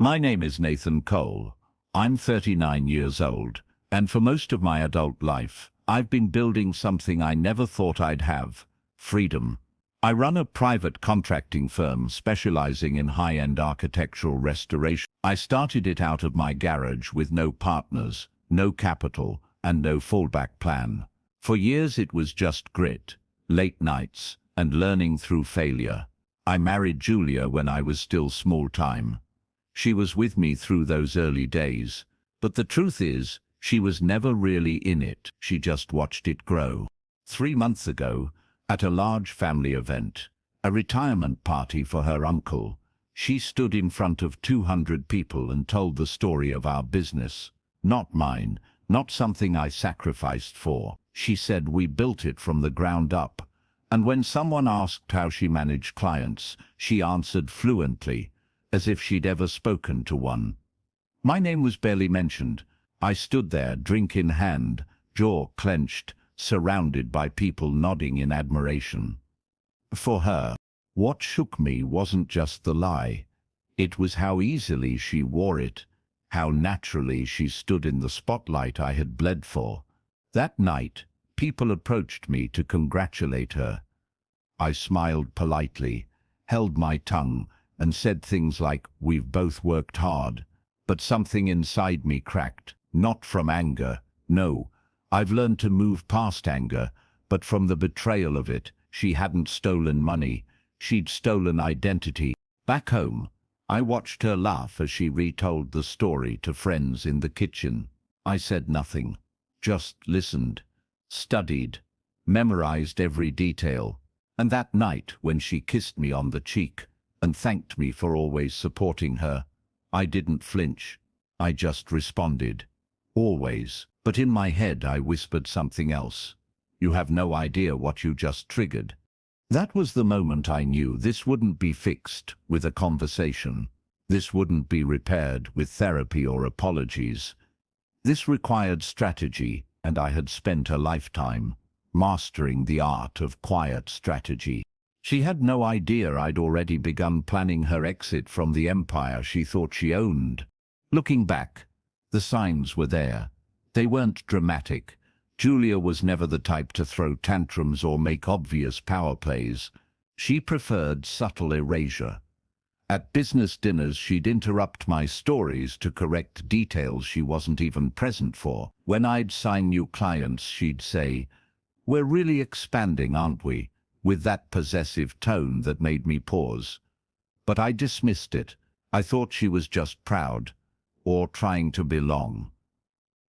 My name is Nathan Cole. I'm 39 years old, and for most of my adult life, I've been building something I never thought I'd have: freedom. I run a private contracting firm specializing in high-end architectural restoration. I started it out of my garage with no partners, no capital, and no fallback plan. For years it was just grit, late nights, and learning through failure. I married Julia when I was still small-time. She was with me through those early days, but the truth is, she was never really in it. She just watched it grow. 3 months ago, at a large family event, a retirement party for her uncle, she stood in front of 200 people and told the story of our business. Not mine, not something I sacrificed for. She said we built it from the ground up. And when someone asked how she managed clients, she answered fluently, as if she'd ever spoken to one. My name was barely mentioned. I stood there, drink in hand, jaw clenched, surrounded by people nodding in admiration. For her, what shook me wasn't just the lie. It was how easily she wore it, how naturally she stood in the spotlight I had bled for. That night, people approached me to congratulate her. I smiled politely, held my tongue, and said things like, "We've both worked hard." But something inside me cracked, not from anger. No, I've learned to move past anger, but from the betrayal of it. She hadn't stolen money. She'd stolen identity. Back home, I watched her laugh as she retold the story to friends in the kitchen. I said nothing, just listened, studied, memorized every detail. And that night, when she kissed me on the cheek and thanked me for always supporting her, I didn't flinch. I just responded. Always. But in my head I whispered something else. "You have no idea what you just triggered." That was the moment I knew this wouldn't be fixed with a conversation. This wouldn't be repaired with therapy or apologies. This required strategy, and I had spent a lifetime mastering the art of quiet strategy. She had no idea I'd already begun planning her exit from the empire she thought she owned. Looking back, the signs were there. They weren't dramatic. Julia was never the type to throw tantrums or make obvious power plays. She preferred subtle erasure. At business dinners, she'd interrupt my stories to correct details she wasn't even present for. When I'd sign new clients, she'd say, "We're really expanding, aren't we?" with that possessive tone that made me pause. But I dismissed it. I thought she was just proud, or trying to belong.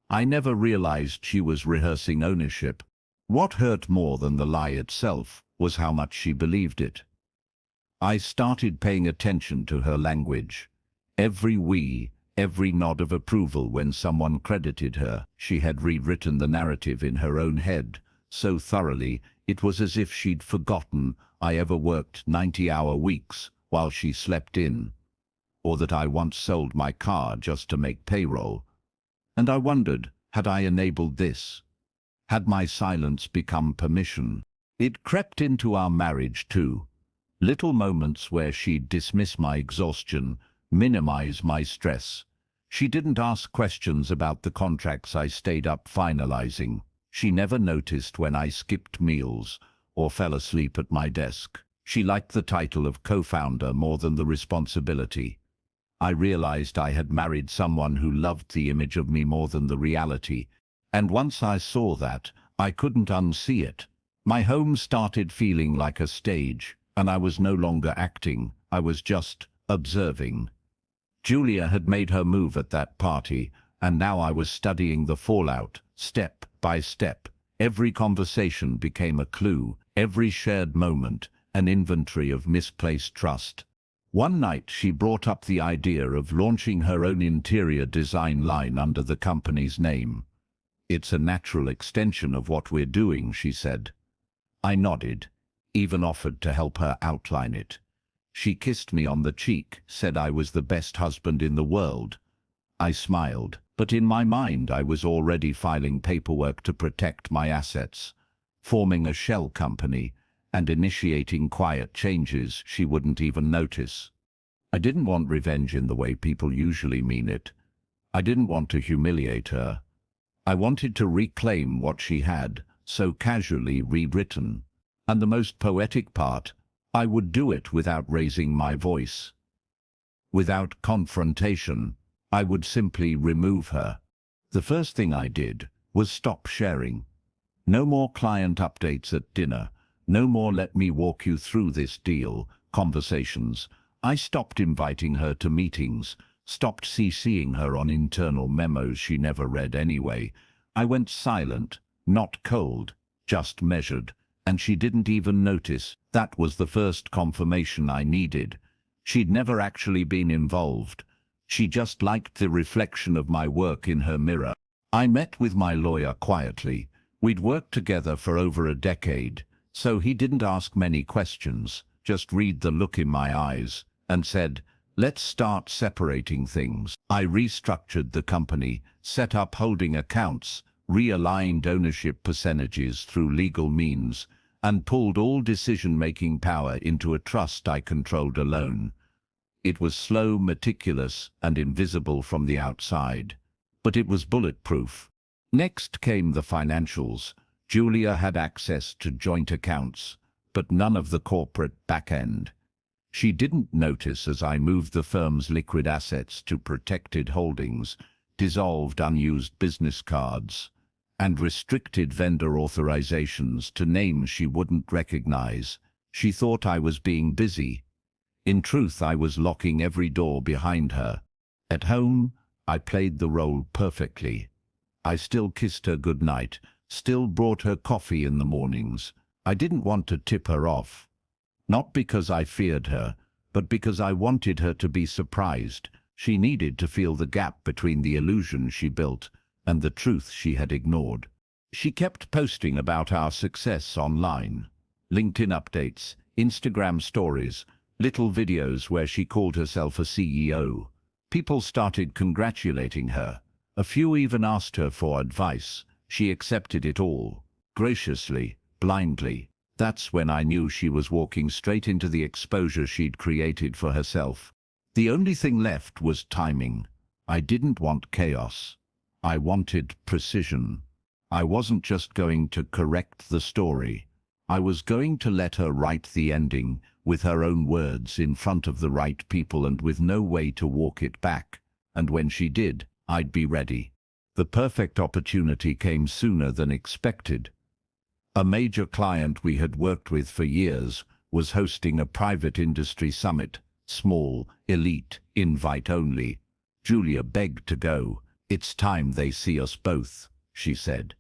I never realized she was rehearsing ownership. What hurt more than the lie itself was how much she believed it. I started paying attention to her language. Every we, every nod of approval when someone credited her. She had rewritten the narrative in her own head so thoroughly it was as if she'd forgotten I ever worked 90-hour weeks while she slept in, or that I once sold my car just to make payroll. And I wondered, had I enabled this? Had my silence become permission? It crept into our marriage too. Little moments where she'd dismiss my exhaustion, minimize my stress. She didn't ask questions about the contracts I stayed up finalizing. She never noticed when I skipped meals or fell asleep at my desk. She liked the title of co-founder more than the responsibility. I realized I had married someone who loved the image of me more than the reality. And once I saw that, I couldn't unsee it. My home started feeling like a stage, and I was no longer acting. I was just observing. Julia had made her move at that party, and now I was studying the fallout, step by step. Every conversation became a clue, every shared moment, an inventory of misplaced trust. One night she brought up the idea of launching her own interior design line under the company's name. "It's a natural extension of what we're doing," she said. I nodded, even offered to help her outline it. She kissed me on the cheek, said I was the best husband in the world. I smiled, but in my mind I was already filing paperwork to protect my assets, forming a shell company, and initiating quiet changes she wouldn't even notice. I didn't want revenge in the way people usually mean it. I didn't want to humiliate her. I wanted to reclaim what she had so casually rewritten. And the most poetic part, I would do it without raising my voice. Without confrontation, I would simply remove her. The first thing I did was stop sharing. No more client updates at dinner. No more "let me walk you through this deal" conversations. I stopped inviting her to meetings, stopped CCing her on internal memos she never read anyway. I went silent, not cold, just measured, and she didn't even notice. That was the first confirmation I needed. She'd never actually been involved. She just liked the reflection of my work in her mirror. I met with my lawyer quietly. We'd worked together for over a decade, so he didn't ask many questions, just read the look in my eyes, and said, "Let's start separating things." I restructured the company, set up holding accounts, realigned ownership percentages through legal means, and pulled all decision-making power into a trust I controlled alone. It was slow, meticulous, and invisible from the outside, but it was bulletproof. Next came the financials. Julia had access to joint accounts, but none of the corporate back-end. She didn't notice as I moved the firm's liquid assets to protected holdings, dissolved unused business cards, and restricted vendor authorizations to names she wouldn't recognize. She thought I was being busy. In truth, I was locking every door behind her. At home, I played the role perfectly. I still kissed her goodnight, still brought her coffee in the mornings. I didn't want to tip her off. Not because I feared her, but because I wanted her to be surprised. She needed to feel the gap between the illusion she built and the truth she had ignored. She kept posting about our success online. LinkedIn updates, Instagram stories, little videos where she called herself a CEO. People started congratulating her. A few even asked her for advice. She accepted it all, graciously, blindly. That's when I knew she was walking straight into the exposure she'd created for herself. The only thing left was timing. I didn't want chaos. I wanted precision. I wasn't just going to correct the story. I was going to let her write the ending with her own words in front of the right people and with no way to walk it back. And when she did, I'd be ready. The perfect opportunity came sooner than expected. A major client we had worked with for years was hosting a private industry summit, small, elite, invite only. Julia begged to go. "It's time they see us both," she said.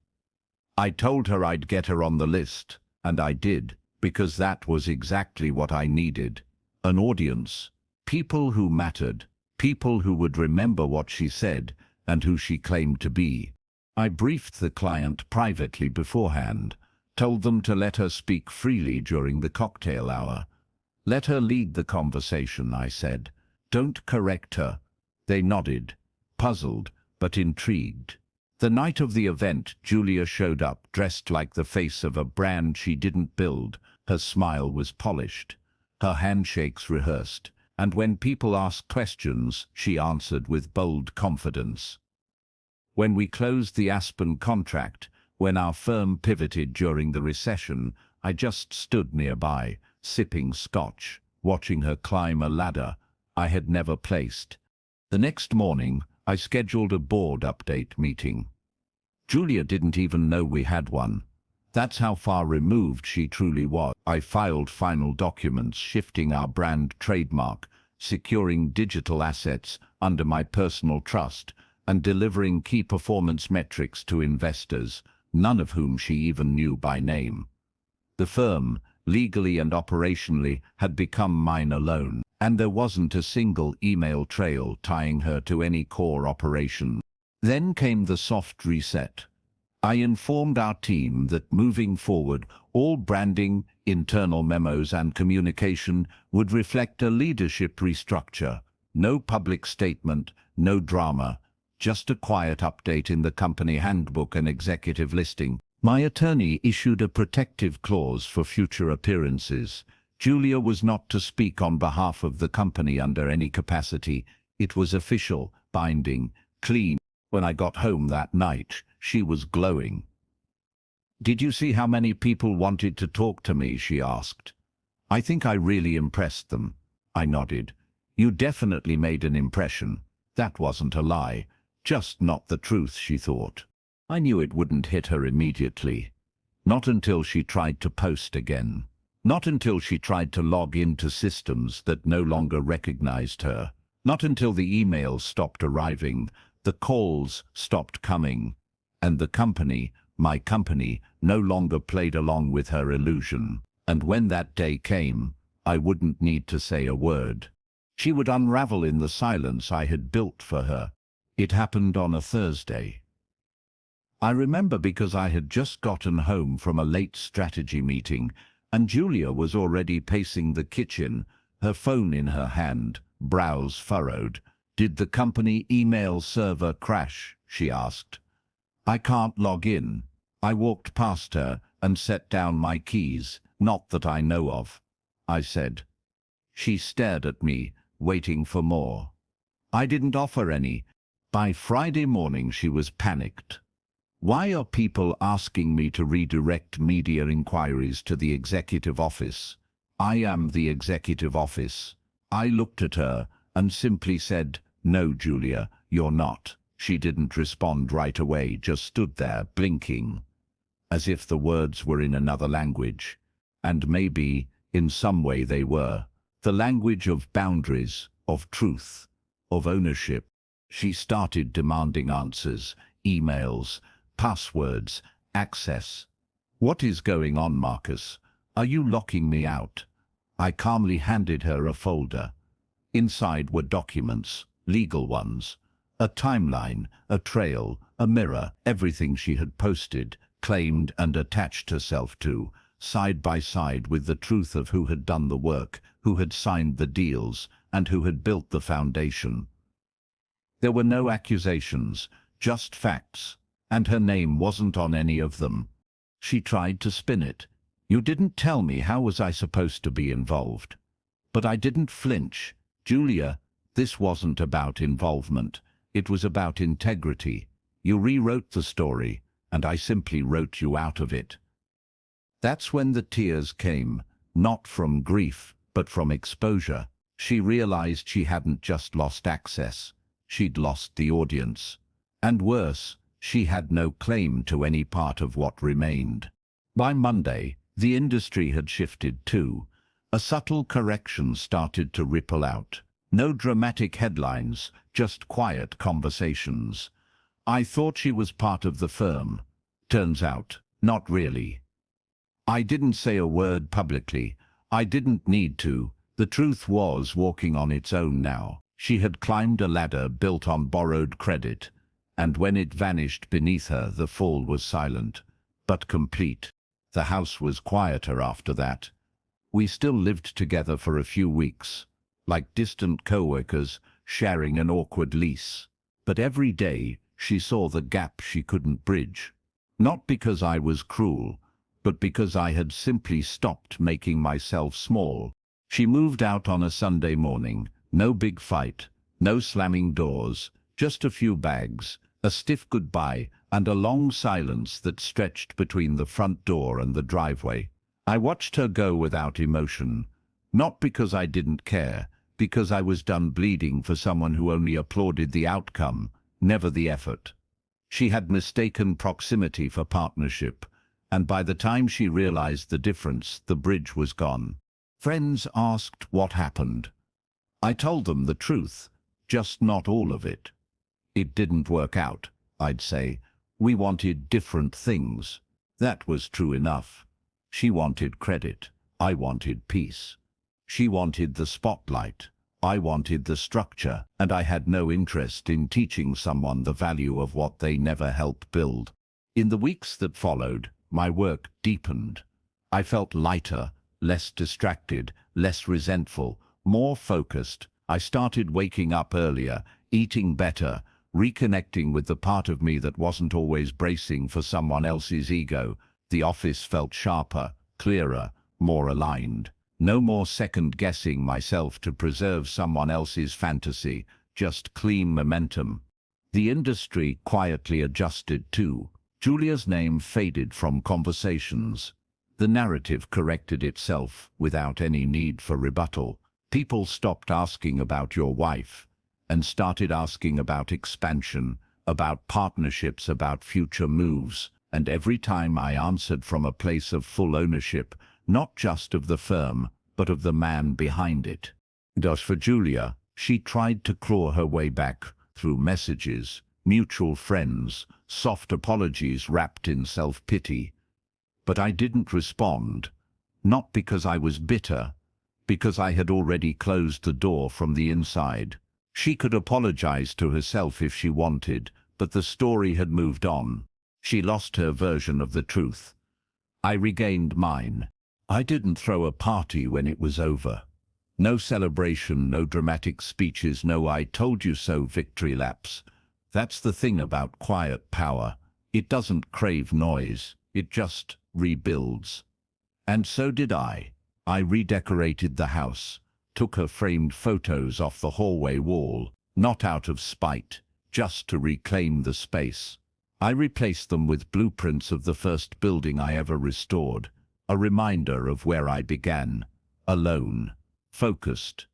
I told her I'd get her on the list, and I did, because that was exactly what I needed. An audience. People who mattered. People who would remember what she said and who she claimed to be. I briefed the client privately beforehand, told them to let her speak freely during the cocktail hour. "Let her lead the conversation," I said. "Don't correct her." They nodded, puzzled but intrigued. The night of the event, Julia showed up, dressed like the face of a brand she didn't build. Her smile was polished, her handshakes rehearsed, and when people asked questions, she answered with bold confidence. When we closed the Aspen contract, when our firm pivoted during the recession, I just stood nearby, sipping scotch, watching her climb a ladder I had never placed. The next morning, I scheduled a board update meeting. Julia didn't even know we had one. That's how far removed she truly was. I filed final documents shifting our brand trademark, securing digital assets under my personal trust, and delivering key performance metrics to investors, none of whom she even knew by name. The firm, legally and operationally, had become mine alone, and there wasn't a single email trail tying her to any core operation. Then came the soft reset. I informed our team that moving forward, all branding, internal memos and communication would reflect a leadership restructure. No public statement, no drama, just a quiet update in the company handbook and executive listing. My attorney issued a protective clause for future appearances. Julia was not to speak on behalf of the company under any capacity. It was official, binding, clean. When I got home that night, she was glowing. "Did you see how many people wanted to talk to me?" she asked. "I think I really impressed them." I nodded. "You definitely made an impression. That wasn't a lie. Just not the truth," she thought. I knew it wouldn't hit her immediately. Not until she tried to post again. Not until she tried to log into systems that no longer recognized her. Not until the emails stopped arriving, the calls stopped coming, and the company, my company, no longer played along with her illusion. And when that day came, I wouldn't need to say a word. She would unravel in the silence I had built for her. It happened on a Thursday. I remember because I had just gotten home from a late strategy meeting, and Julia was already pacing the kitchen, her phone in her hand, brows furrowed. "Did the company email server crash?" she asked. "I can't log in." I walked past her and set down my keys. "Not that I know of," I said. She stared at me, waiting for more. I didn't offer any. By Friday morning she was panicked. "Why are people asking me to redirect media inquiries to the executive office? I am the executive office." I looked at her and simply said, "No, Julia, you're not." She didn't respond right away, just stood there, blinking, as if the words were in another language. And maybe, in some way they were. The language of boundaries, of truth, of ownership. She started demanding answers, emails, passwords, access. "What is going on, Marcus? Are you locking me out?" I calmly handed her a folder. Inside were documents, legal ones, a timeline, a trail, a mirror, everything she had posted, claimed and attached herself to, side by side with the truth of who had done the work, who had signed the deals, and who had built the foundation. There were no accusations, just facts, and her name wasn't on any of them. She tried to spin it. "You didn't tell me, how was I supposed to be involved?" But I didn't flinch. "Julia, this wasn't about involvement. It was about integrity. You rewrote the story, and I simply wrote you out of it." That's when the tears came, not from grief, but from exposure. She realized she hadn't just lost access. She'd lost the audience. And worse, she had no claim to any part of what remained. By Monday, the industry had shifted too. A subtle correction started to ripple out. No dramatic headlines, just quiet conversations. I thought she was part of the firm. Turns out, not really. I didn't say a word publicly. I didn't need to. The truth was walking on its own now. She had climbed a ladder built on borrowed credit, and when it vanished beneath her, the fall was silent, but complete. The house was quieter after that. We still lived together for a few weeks, like distant co-workers sharing an awkward lease. But every day she saw the gap she couldn't bridge. Not because I was cruel, but because I had simply stopped making myself small. She moved out on a Sunday morning. No big fight, no slamming doors, just a few bags, a stiff goodbye, and a long silence that stretched between the front door and the driveway. I watched her go without emotion, not because I didn't care, because I was done bleeding for someone who only applauded the outcome, never the effort. She had mistaken proximity for partnership, and by the time she realized the difference, the bridge was gone. Friends asked what happened. I told them the truth, just not all of it. It didn't work out, I'd say. We wanted different things. That was true enough. She wanted credit. I wanted peace. She wanted the spotlight. I wanted the structure, and I had no interest in teaching someone the value of what they never helped build. In the weeks that followed, my work deepened. I felt lighter, less distracted, less resentful, more focused. I started waking up earlier, eating better, reconnecting with the part of me that wasn't always bracing for someone else's ego. The office felt sharper, clearer, more aligned. No more second-guessing myself to preserve someone else's fantasy, just clean momentum. The industry quietly adjusted too. Julia's name faded from conversations. The narrative corrected itself without any need for rebuttal. People stopped asking about your wife and started asking about expansion, about partnerships, about future moves. And every time I answered from a place of full ownership, not just of the firm, but of the man behind it. As for Julia, she tried to claw her way back through messages, mutual friends, soft apologies wrapped in self-pity. But I didn't respond, not because I was bitter, because I had already closed the door from the inside. She could apologize to herself if she wanted, but the story had moved on. She lost her version of the truth. I regained mine. I didn't throw a party when it was over. No celebration, no dramatic speeches, no "I told you so" victory laps. That's the thing about quiet power. It doesn't crave noise, it just rebuilds. And so did I. I redecorated the house, took her framed photos off the hallway wall, not out of spite, just to reclaim the space. I replaced them with blueprints of the first building I ever restored, a reminder of where I began, alone, focused,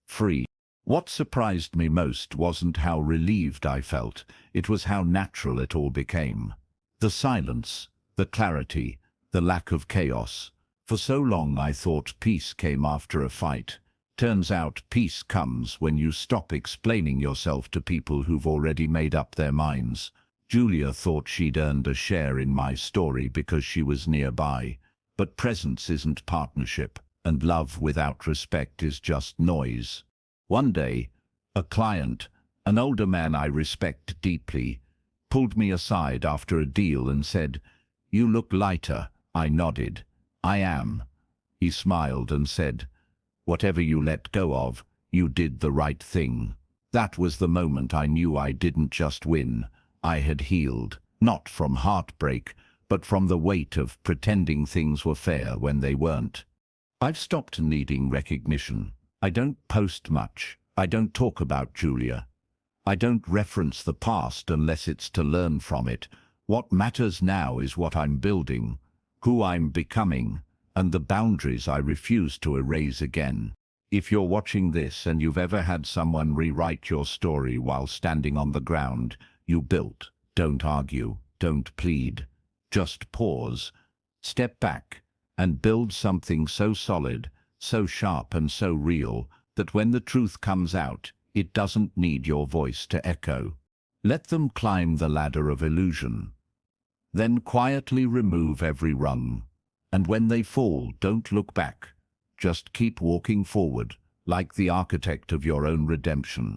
free. What surprised me most wasn't how relieved I felt, it was how natural it all became. The silence, the clarity, the lack of chaos. For so long I thought peace came after a fight. Turns out peace comes when you stop explaining yourself to people who've already made up their minds. Julia thought she'd earned a share in my story because she was nearby. But presence isn't partnership, and love without respect is just noise. One day, a client, an older man I respect deeply, pulled me aside after a deal and said, "You look lighter." I nodded. "I am." He smiled and said, "Whatever you let go of, you did the right thing." That was the moment I knew I didn't just win. I had healed, not from heartbreak, but from the weight of pretending things were fair when they weren't. I've stopped needing recognition. I don't post much. I don't talk about Julia. I don't reference the past unless it's to learn from it. What matters now is what I'm building, who I'm becoming, and the boundaries I refuse to erase again. If you're watching this and you've ever had someone rewrite your story while standing on the ground you built, don't argue, don't plead. Just pause, step back, and build something so solid, so sharp and so real that when the truth comes out, it doesn't need your voice to echo. Let them climb the ladder of illusion. Then quietly remove every rung. And when they fall, don't look back. Just keep walking forward, like the architect of your own redemption.